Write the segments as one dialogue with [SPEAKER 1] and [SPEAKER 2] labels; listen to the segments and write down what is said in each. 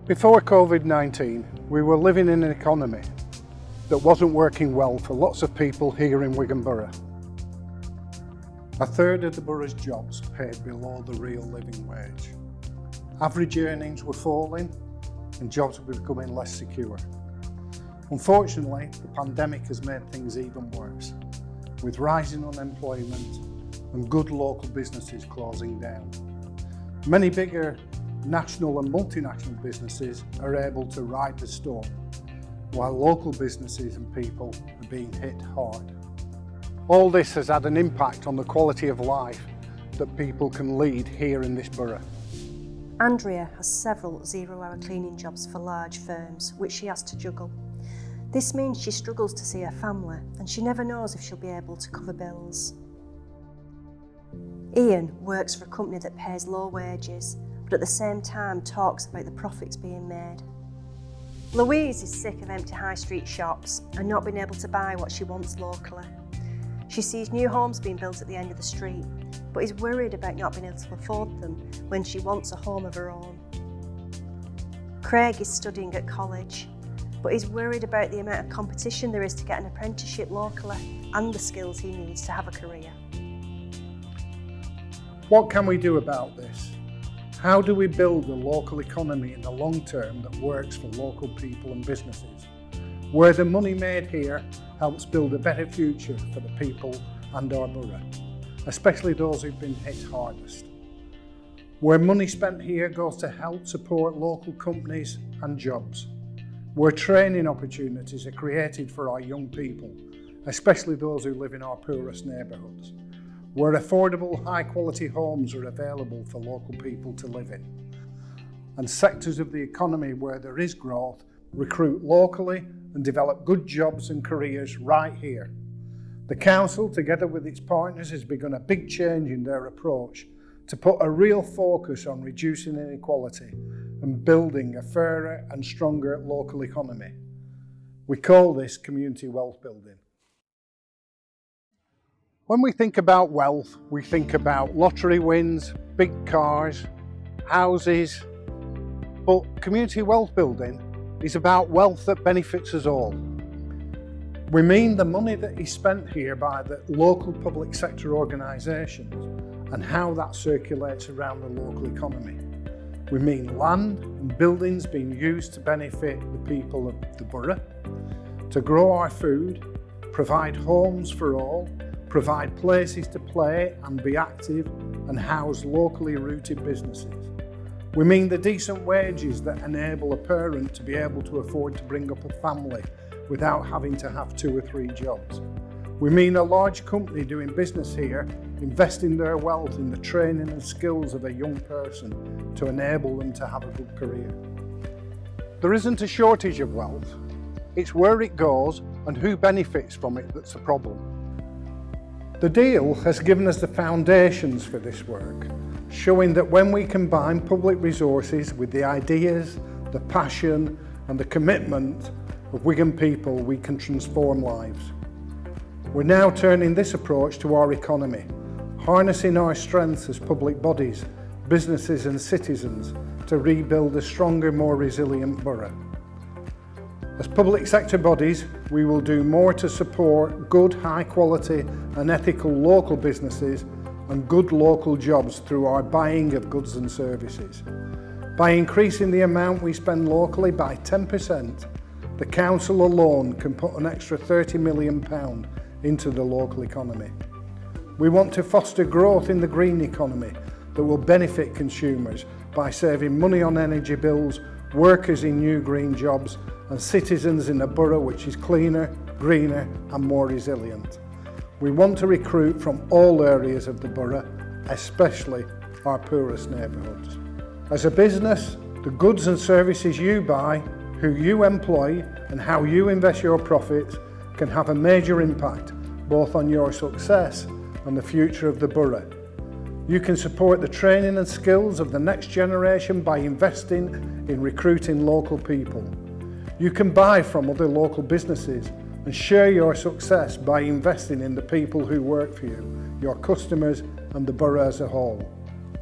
[SPEAKER 1] Before COVID-19, we were living in an economy that wasn't working well for lots of people here in Wigan Borough. A third of the borough's jobs paid below the real living wage. Average earnings were falling and jobs were becoming less secure. Unfortunately, the pandemic has made things even worse, with rising unemployment and good local businesses closing down. Many bigger national and multinational businesses are able to ride the storm, while local businesses and people are being hit hard. All this has had an impact on the quality of life that people can lead here in this borough.
[SPEAKER 2] Andrea has several zero-hour cleaning jobs for large firms, which she has to juggle. This means she struggles to see her family, and she never knows if she'll be able to cover bills. Ian works for a company that pays low wages, but at the same time talks about the profits being made. Louise is sick of empty high street shops and not being able to buy what she wants locally. She sees new homes being built at the end of the street, but is worried about not being able to afford them when she wants a home of her own. Craig is studying at college, but is worried about the amount of competition there is to get an apprenticeship locally and the skills he needs to have a career.
[SPEAKER 1] What can we do about this? How do we build a local economy in the long term that works for local people and businesses, where the money made here helps build a better future for the people and our borough, especially those who've been hit hardest, where money spent here goes to help support local companies and jobs, where training opportunities are created for our young people, especially those who live in our poorest neighbourhoods, where affordable, high-quality homes are available for local people to live in, and sectors of the economy where there is growth recruit locally and develop good jobs and careers right here. The council, together with its partners, has begun a big change in their approach to put a real focus on reducing inequality and building a fairer and stronger local economy. We call this community wealth building. When we think about wealth, we think about lottery wins, big cars, houses, but community wealth building is about wealth that benefits us all. We mean the money that is spent here by the local public sector organisations and how that circulates around the local economy. We mean land and buildings being used to benefit the people of the borough, to grow our food, provide homes for all, provide places to play and be active, and house locally rooted businesses. We mean the decent wages that enable a parent to be able to afford to bring up a family without having to have 2 or 3 jobs. We mean a large company doing business here, investing their wealth in the training and skills of a young person to enable them to have a good career. There isn't a shortage of wealth. It's where it goes and who benefits from it that's the problem. The deal has given us the foundations for this work, showing that when we combine public resources with the ideas, the passion and the commitment of Wigan people, we can transform lives. We're now turning this approach to our economy, harnessing our strengths as public bodies, businesses and citizens to rebuild a stronger, more resilient borough. As public sector bodies, we will do more to support good, high quality and ethical local businesses and good local jobs through our buying of goods and services. By increasing the amount we spend locally by 10%, the council alone can put an extra £30 million into the local economy. We want to foster growth in the green economy that will benefit consumers by saving money on energy bills, workers in new green jobs, and citizens in a borough which is cleaner, greener and more resilient. We want to recruit from all areas of the borough, especially our poorest neighbourhoods. As a business, the goods and services you buy, who you employ and how you invest your profits can have a major impact both on your success and the future of the borough. You can support the training and skills of the next generation by investing in recruiting local people. You can buy from other local businesses and share your success by investing in the people who work for you, your customers and the borough as a whole.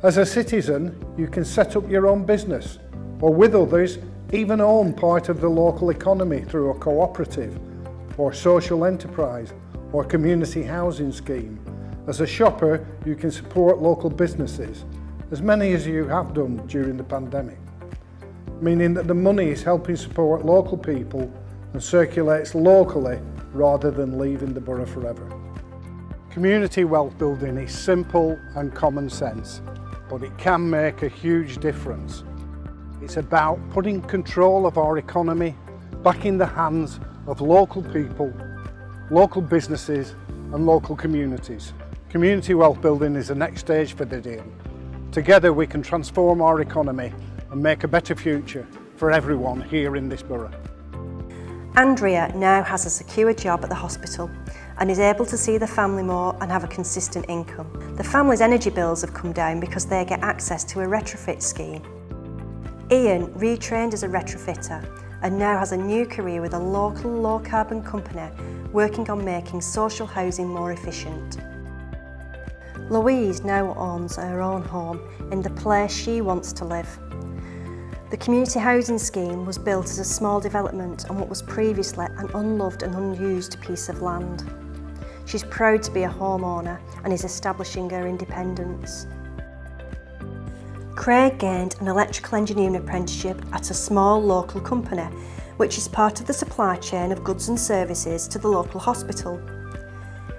[SPEAKER 1] As a citizen, you can set up your own business, or with others, even own part of the local economy through a cooperative or social enterprise or community housing scheme. As a shopper, you can support local businesses, as many as you have done during the pandemic, meaning that the money is helping support local people and circulates locally rather than leaving the borough forever. Community wealth building is simple and common sense, but it can make a huge difference. It's about putting control of our economy back in the hands of local people, local businesses and local communities. Community wealth building is the next stage for the deal. Together we can transform our economy and make a better future for everyone here in this borough.
[SPEAKER 2] Andrea now has a secure job at the hospital and is able to see the family more and have a consistent income. The family's energy bills have come down because they get access to a retrofit scheme. Ian retrained as a retrofitter and now has a new career with a local low-carbon company working on making social housing more efficient. Louise now owns her own home in the place she wants to live. The community housing scheme was built as a small development on what was previously an unloved and unused piece of land. She's proud to be a homeowner and is establishing her independence. Craig gained an electrical engineering apprenticeship at a small local company, which is part of the supply chain of goods and services to the local hospital.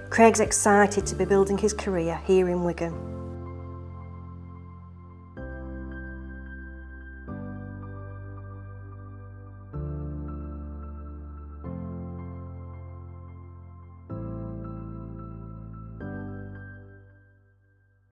[SPEAKER 2] Craig's excited to be building his career here in Wigan.